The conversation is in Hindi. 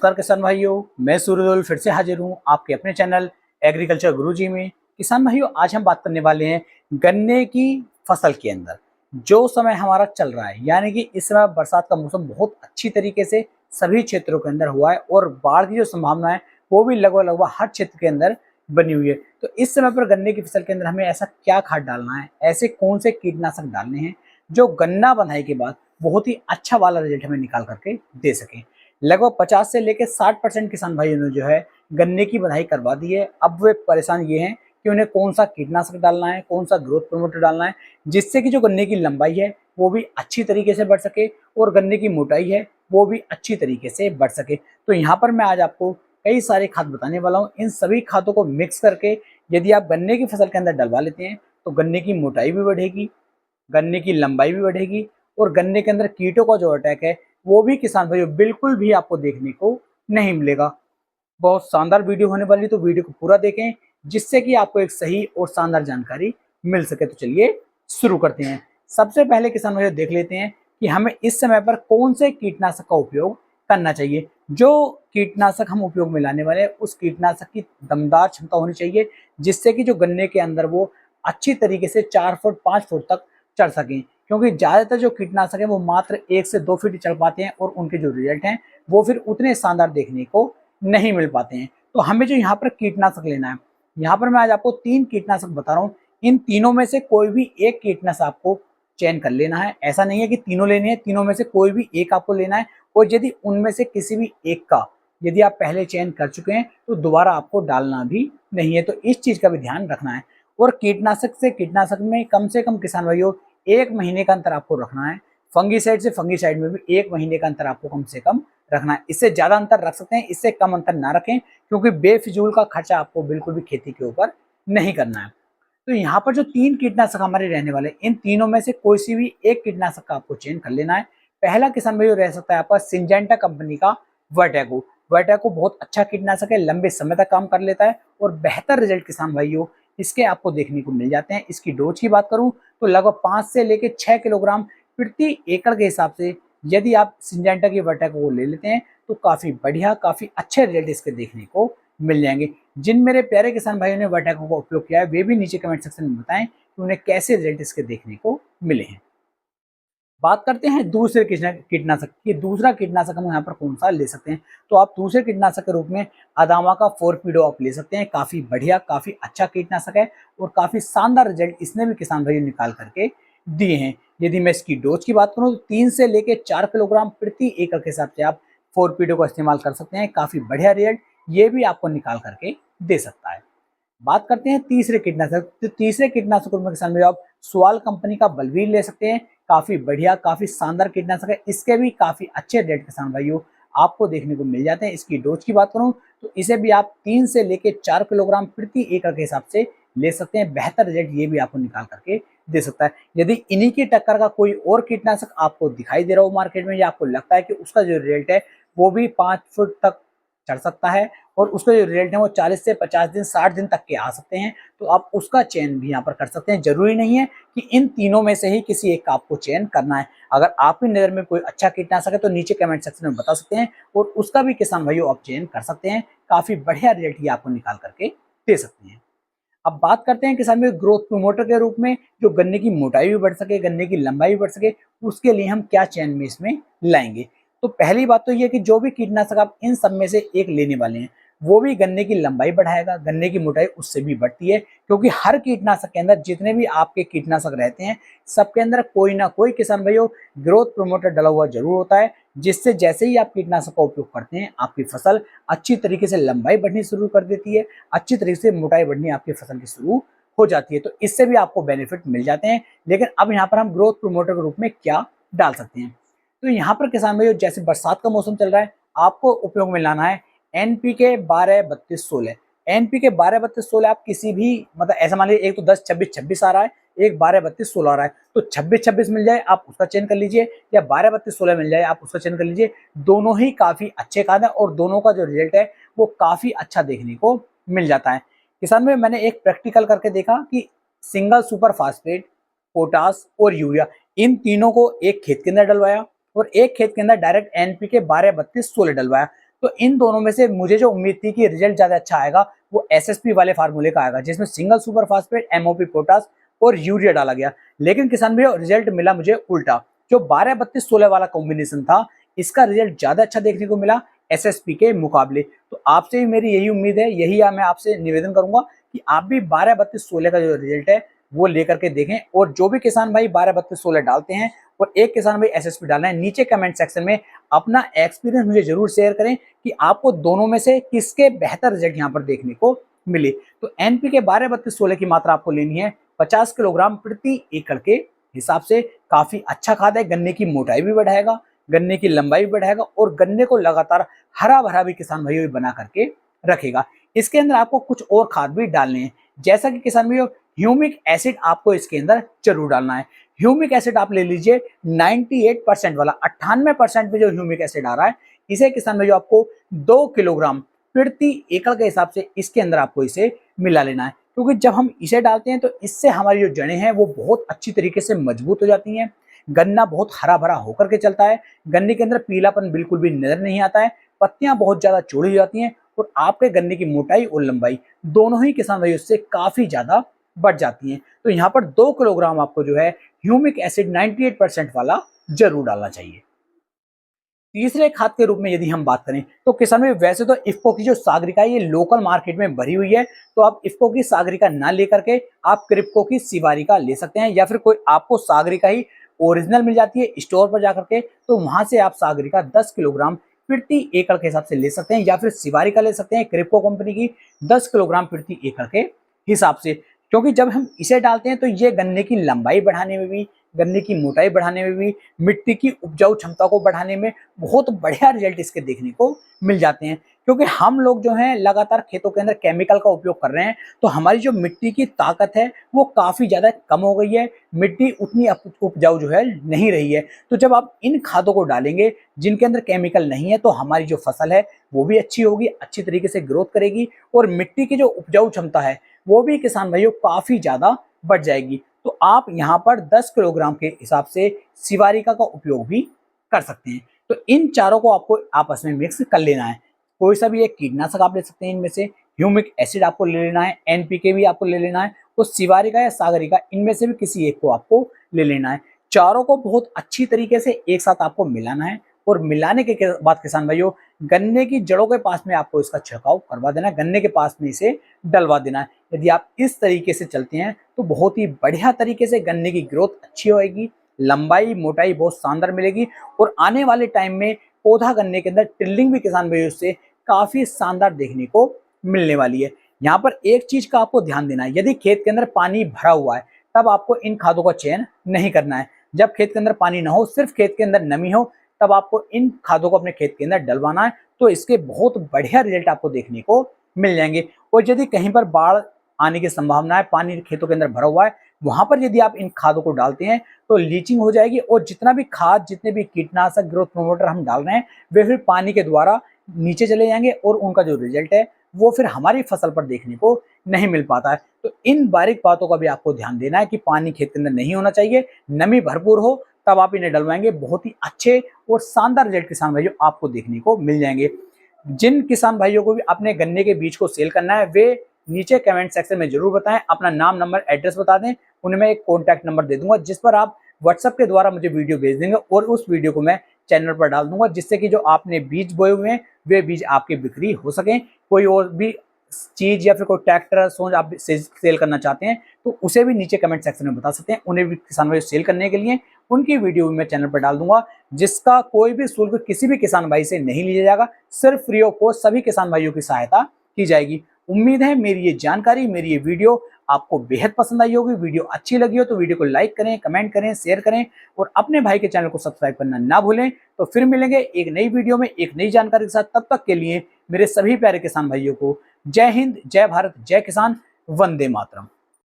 नमस्कार किसान भाइयों, मैं सूरज फिर से हाजिर हूँ आपके अपने चैनल एग्रीकल्चर गुरुजी में। किसान भाइयों, आज हम बात करने वाले हैं गन्ने की फसल के अंदर जो समय हमारा चल रहा है, यानी कि इस समय बरसात का मौसम बहुत अच्छी तरीके से सभी क्षेत्रों के अंदर हुआ है और बाढ़ की जो संभावना है वो भी लगभग हर क्षेत्र के अंदर बनी हुई है। तो इस समय पर गन्ने की फसल के अंदर हमें ऐसा क्या खाद डालना है, ऐसे कौन से कीटनाशक डालने हैं जो गन्ना बंधाई के बाद बहुत ही अच्छा वाला रिजल्ट हमें निकाल करके दे सके। लगभग 50 से लेकर 60% किसान भाइयों ने जो है गन्ने की बंधाई करवा दी है। अब वे परेशान ये हैं कि उन्हें कौन सा कीटनाशक डालना है, कौन सा ग्रोथ प्रमोटर डालना है, जिससे कि जो गन्ने की लंबाई है वो भी अच्छी तरीके से बढ़ सके और गन्ने की मोटाई है वो भी अच्छी तरीके से बढ़ सके। तो यहाँ पर मैं आज आपको कई सारे खाद बताने वाला हूँ। इन सभी खादों को मिक्स करके यदि आप गन्ने की फसल के अंदर डलवा लेते हैं तो गन्ने की मोटाई भी बढ़ेगी, गन्ने की लंबाई भी बढ़ेगी और गन्ने के अंदर कीटों का जो अटैक है वो भी किसान भाइयों बिल्कुल भी आपको देखने को नहीं मिलेगा। बहुत शानदार वीडियो होने वाली, तो वीडियो को पूरा देखें जिससे कि आपको एक सही और शानदार जानकारी मिल सके। तो चलिए शुरू करते हैं। सबसे पहले किसान भाइयों देख लेते हैं कि हमें इस समय पर कौन से कीटनाशक का उपयोग करना चाहिए। जो कीटनाशक हम उपयोग में लाने वाले हैं उस कीटनाशक की दमदार क्षमता होनी चाहिए, जिससे कि जो गन्ने के अंदर वो अच्छी तरीके से 4 फुट 5 फुट तक चढ़ सकें। क्योंकि ज्यादातर जो कीटनाशक है वो मात्र 1 से 2 फीट चढ़ पाते हैं और उनके जो रिजल्ट हैं वो फिर उतने शानदार देखने को नहीं मिल पाते हैं। तो हमें जो यहाँ पर कीटनाशक लेना है, यहाँ पर मैं आज आपको 3 कीटनाशक बता रहा हूँ। इन तीनों में से कोई भी एक कीटनाशक आपको चयन कर लेना है। ऐसा नहीं है कि तीनों लेने हैं, तीनों में से कोई भी एक आपको लेना है। और यदि उनमें से किसी भी एक का यदि आप पहले चयन कर चुके हैं तो दोबारा आपको डालना भी नहीं है। तो इस चीज का भी ध्यान रखना है। और कीटनाशक से कीटनाशक में कम से कम किसान भाइयों 1 महीने का अंतर आपको रखना है। फंगीसाइड से फंगीसाइड में भी 1 महीने का अंतर आपको कम से कम रखना है। इससे ज्यादा अंतर रख सकते हैं, इससे कम अंतर ना रखें, क्योंकि बेफिजूल का खर्चा आपको बिल्कुल भी खेती के ऊपर नहीं करना है। तो यहाँ पर जो 3 कीटनाशक हमारे रहने वाले, इन तीनों में से कोई सी भी एक कीटनाशक का आपको चयन कर लेना है। पहला किसान भाइयों रह सकता है आपका सिंजेंटा कंपनी का वर्टैको। वर्टैको बहुत अच्छा कीटनाशक है, लंबे समय तक काम कर लेता है और बेहतर रिजल्ट किसान भाइयों इसके आपको देखने को मिल जाते हैं। इसकी डोज की बात करूं तो लगभग 5 से लेकर 6 किलोग्राम प्रति एकड़ के हिसाब से यदि आप सिंजेंटा की वर्टैको को ले लेते हैं तो काफी बढ़िया, काफी अच्छे रिजल्ट इसके देखने को मिल जाएंगे। जिन मेरे प्यारे किसान भाइयों ने वर्टैको का उपयोग किया है वे भी नीचे कमेंट सेक्शन में बताएं कि उन्हें कैसे रिजल्ट इसके देखने को मिले हैं। बात करते हैं दूसरे कीटनाशक की। दूसरा कीटनाशक हम यहाँ पर कौन सा ले सकते हैं, तो आप दूसरे कीटनाशक के रूप में अदामा का फोरपीडो आप ले सकते हैं। काफी बढ़िया, काफी अच्छा कीटनाशक है और काफी शानदार रिजल्ट इसने भी किसान भाइयों निकाल करके दिए हैं। यदि मैं इसकी डोज की बात करूँ तो 3 से लेकर 4 किलोग्राम प्रति एकड़ के हिसाब से आप फोरपीडो का इस्तेमाल कर सकते हैं। काफी बढ़िया रिजल्ट ये भी आपको निकाल करके दे सकता है। बात करते हैं तीसरे कीटनाशक। तो तीसरे कीटनाशक में किसान भाई आप स्वाल कंपनी का बलवीर ले सकते हैं। काफी बढ़िया, काफी शानदार कीटनाशक है। इसके भी काफी अच्छे रेट किसान भाइयों आपको देखने को मिल जाते हैं। इसकी डोज की बात करूं तो इसे भी आप 3 से लेकर 4 किलोग्राम प्रति एकड़ के हिसाब से ले सकते हैं। बेहतर रिजल्ट ये भी आपको निकाल करके दे सकता है। यदि इन्हीं की टक्कर का कोई और कीटनाशक आपको दिखाई दे रहा हो मार्केट में, या आपको लगता है कि उसका जो रिजल्ट है वो भी 5 फुट तक चढ़ सकता है और उसका जो रिजल्ट है वो 40 से 50 दिन 60 दिन तक के आ सकते हैं, तो आप उसका चयन भी यहाँ पर कर सकते हैं। जरूरी नहीं है कि इन तीनों में से ही किसी एक का आपको चयन करना है। अगर आपकी नज़र में कोई अच्छा कीटनाशक है तो नीचे कमेंट सेक्शन में बता सकते हैं और उसका भी किसान भाइयों आप चयन कर सकते हैं। काफी बढ़िया रिजल्ट ये आपको निकाल करके दे सकते हैं। अब बात करते हैं किसान भाई ग्रोथ प्रमोटर के रूप में, जो गन्ने की मोटाई भी बढ़ सके, गन्ने की लंबाई भी बढ़ सके, उसके लिए हम क्या चयन में इसमें लाएंगे। तो पहली बात तो ये कि जो भी कीटनाशक आप इन सब में से एक लेने वाले हैं वो भी गन्ने की लंबाई बढ़ाएगा, गन्ने की मोटाई उससे भी बढ़ती है। क्योंकि हर कीटनाशक के अंदर जितने भी आपके कीटनाशक रहते हैं सबके अंदर कोई ना कोई किसान भाइयों ग्रोथ प्रमोटर डला हुआ जरूर होता है, जिससे जैसे ही आप कीटनाशक का उपयोग करते हैं आपकी फसल अच्छी तरीके से लंबाई बढ़नी शुरू कर देती है, अच्छी तरीके से मोटाई बढ़नी आपकी फसल की शुरू हो जाती है। तो इससे भी आपको बेनिफिट मिल जाते हैं। लेकिन अब यहाँ पर हम ग्रोथ प्रमोटर के रूप में क्या डाल सकते हैं, तो यहाँ पर किसान भाइयों जैसे बरसात का मौसम चल रहा है आपको उपयोग में लाना है एनपीके 12-32-16। एनपीके 12-32-16 आप किसी भी मतलब ऐसा मान लीजिए एक तो 10-26-26 आ रहा है, एक 12-32-16 आ रहा है, तो 26-26 मिल जाए आप उसका चयन कर लीजिए या 12-32-16 मिल जाए आप उसका चयन कर लीजिए। दोनों ही काफी अच्छे खाद है और दोनों का जो रिजल्ट है वो काफी अच्छा देखने को मिल जाता है। किसान में मैंने एक प्रैक्टिकल करके देखा कि सिंगल सुपर फास्फेट, पोटास और यूरिया इन तीनों को एक खेत के अंदर डलवाया और एक खेत के अंदर डायरेक्ट एनपीके 12-32-16 डलवाया। तो इन दोनों में से मुझे जो उम्मीद थी कि रिजल्ट ज्यादा अच्छा आएगा वो एसएसपी वाले फार्मूले का आएगा, जिसमें single super phosphate, MOP, potash और यूरिया डाला गया। लेकिन किसान भैया रिजल्ट मिला मुझे उल्टा। जो 12-32-16 वाला कॉम्बिनेशन था, इसका रिजल्ट ज्यादा अच्छा देखने को मिला एसएसपी के मुकाबले। तो आपसे भी मेरी यही उम्मीद है, यही मैं आपसे निवेदन करूंगा कि आप भी 12-32-16 का जो रिजल्ट है वो लेकर के देखें। और जो भी किसान भाई 12-32-16 डालते हैं और एक किसान भाई एसएसपी डालना है, नीचे कमेंट सेक्शन में अपना एक्सपीरियंस मुझे जरूर शेयर करें कि आपको दोनों में से किसके बेहतर रिजल्ट यहाँ पर देखने को मिले। तो एनपीके 12-32-16 की मात्रा आपको लेनी है 50 किलोग्राम प्रति एकड़ के हिसाब से। काफी अच्छा खाद है, गन्ने की मोटाई भी बढ़ाएगा, गन्ने की लंबाई भी बढ़ाएगा और गन्ने को लगातार हरा भरा भी किसान भाइयों बना करके रखेगा। इसके अंदर आपको कुछ और खाद भी डालने हैं, जैसा कि किसान भाइयों ह्यूमिक एसिड आपको इसके अंदर जरूर डालना है। ह्यूमिक एसिड आप ले लीजिए 98% वाला, 98% में जो ह्यूमिक एसिड आ रहा है, इसे किसान भाइयों आपको 2 किलोग्राम प्रति एकड़ के हिसाब से इसके अंदर आपको इसे मिला लेना है। क्योंकि जब हम इसे डालते हैं तो इससे हमारी जो जड़ें हैं वो बहुत अच्छी तरीके से मजबूत हो जाती हैं, गन्ना बहुत हरा भरा होकर के चलता है, गन्ने के अंदर पीलापन बिल्कुल भी नजर नहीं आता है, पत्तियां बहुत ज्यादा चौड़ी हो जाती हैं और आपके गन्ने की मोटाई और लंबाई दोनों ही किसान भाइयों से काफी ज्यादा बढ़ जाती हैं। तो यहाँ पर 2 किलोग्राम आपको जो है ह्यूमिक एसिड 98% वाला जरूर डालना चाहिए। तीसरे खाद के रूप में यदि हम बात करें तो किसान भाई वैसे तो इफ्को की जो सागरिका है ये लोकल मार्केट में भरी हुई है, तो आप इफ्को की सागरिका ना लेकर के आप क्रिप्को की शिवारिका ले सकते हैं, या फिर कोई आपको सागरिका ही ओरिजिनल मिल जाती है स्टोर पर जाकर के, तो वहां से आप सागरिका 10 किलोग्राम प्रति एकड़ के हिसाब से ले सकते हैं, या फिर शिवारिका ले सकते हैं क्रिप्को कंपनी की 10 किलोग्राम प्रति एकड़ के हिसाब से। क्योंकि जब हम इसे डालते हैं तो ये गन्ने की लंबाई बढ़ाने में भी, गन्ने की मोटाई बढ़ाने में भी, मिट्टी की उपजाऊ क्षमता को बढ़ाने में बहुत बढ़िया रिजल्ट इसके देखने को मिल जाते हैं। क्योंकि हम लोग जो हैं लगातार खेतों के अंदर केमिकल का उपयोग कर रहे हैं, तो हमारी जो मिट्टी की ताकत है वो काफी ज्यादा कम हो गई है, मिट्टी उतनी उपजाऊ जो है नहीं रही है। तो जब आप इन खादों को डालेंगे जिनके अंदर केमिकल नहीं है, तो हमारी जो फसल है वो भी अच्छी होगी, अच्छी तरीके से ग्रोथ करेगी और मिट्टी की जो उपजाऊ क्षमता है वो भी किसान भाइयों काफी ज्यादा बढ़ जाएगी। तो आप यहाँ पर 10 किलोग्राम के हिसाब से शिवारिका का उपयोग भी कर सकते हैं। तो इन चारों को आपको आपस में मिक्स कर लेना है। कोई सा भी एक कीटनाशक आप ले सकते हैं इनमें से, ह्यूमिक एसिड आपको ले लेना है, एनपीके भी आपको ले लेना है, तो शिवारिका या सागरिका इनमें से भी किसी एक को आपको ले लेना है। चारों को बहुत अच्छी तरीके से एक साथ आपको मिलाना है और मिलाने के बाद किसान भाइयों गन्ने की जड़ों के पास में आपको इसका छिड़काव करवा देना है, गन्ने के पास में इसे डलवा देना है। यदि आप इस तरीके से चलते हैं तो बहुत ही बढ़िया तरीके से गन्ने की ग्रोथ अच्छी होगी, लंबाई मोटाई बहुत शानदार मिलेगी और आने वाले टाइम में पौधा गन्ने के अंदर टिल्लिंग भी किसान भाइयों से काफी शानदार देखने को मिलने वाली है। यहाँ पर एक चीज का आपको ध्यान देना है, यदि खेत के अंदर पानी भरा हुआ है तब आपको इन खादों का चयन नहीं करना है। जब खेत के अंदर पानी ना हो, सिर्फ खेत के अंदर नमी हो, तब आपको इन खादों को अपने खेत के अंदर डलवाना है, तो इसके बहुत बढ़िया रिजल्ट आपको देखने को मिल जाएंगे। और यदि कहीं पर बाढ़ आने की संभावना है, पानी खेतों के अंदर भरा हुआ है, वहां पर यदि आप इन खादों को डालते हैं तो लीचिंग हो जाएगी और जितना भी खाद, जितने भी कीटनाशक, ग्रोथ प्रमोटर हम डाल रहे हैं वे फिर पानी के द्वारा नीचे चले जाएंगे और उनका जो रिजल्ट है वो फिर हमारी फसल पर देखने को नहीं मिल पाता है। तो इन बारीक बातों का भी आपको ध्यान देना है कि पानी खेत के अंदर नहीं होना चाहिए, नमी भरपूर हो, तब आप इन्हें डलवाएंगे, बहुत ही अच्छे और शानदार रिजल्ट किसान भाइयों आपको देखने को मिल जाएंगे। जिन किसान भाइयों को भी अपने गन्ने के बीज को सेल करना है वे नीचे कमेंट सेक्शन में जरूर बताएं, अपना नाम, नंबर, एड्रेस बता दें, उन्हें मैं एक कॉन्टैक्ट नंबर दे दूंगा जिस पर आप व्हाट्सएप के द्वारा मुझे वीडियो भेज देंगे और उस वीडियो को मैं चैनल पर डाल दूंगा, जिससे कि जो आपने बीज बोए हुए हैं वे बीज आपके बिक्री हो सके। कोई और भी चीज या फिर कोई ट्रैक्टर सोच आप सेल करना चाहते हैं तो उसे भी नीचे कमेंट सेक्शन में बता सकते हैं, उन्हें भी किसान भाई सेल करने के लिए उनकी वीडियो भी मैं चैनल पर डाल दूंगा, जिसका कोई भी शुल्क किसी भी किसान भाई से नहीं लिया जाएगा, सिर्फ फ्री ऑफ कॉस्ट सभी किसान भाइयों की सहायता की जाएगी। उम्मीद है मेरी ये जानकारी, मेरी ये वीडियो आपको बेहद पसंद आई होगी। वीडियो अच्छी लगी हो तो वीडियो को लाइक करें, कमेंट करें, शेयर करें और अपने भाई के चैनल को सब्सक्राइब करना ना भूलें। तो फिर मिलेंगे एक नई वीडियो में एक नई जानकारी के साथ, तब तक के लिए मेरे सभी प्यारे किसान भाइयों को जय हिंद, जय भारत, जय किसान, वंदे मातरम।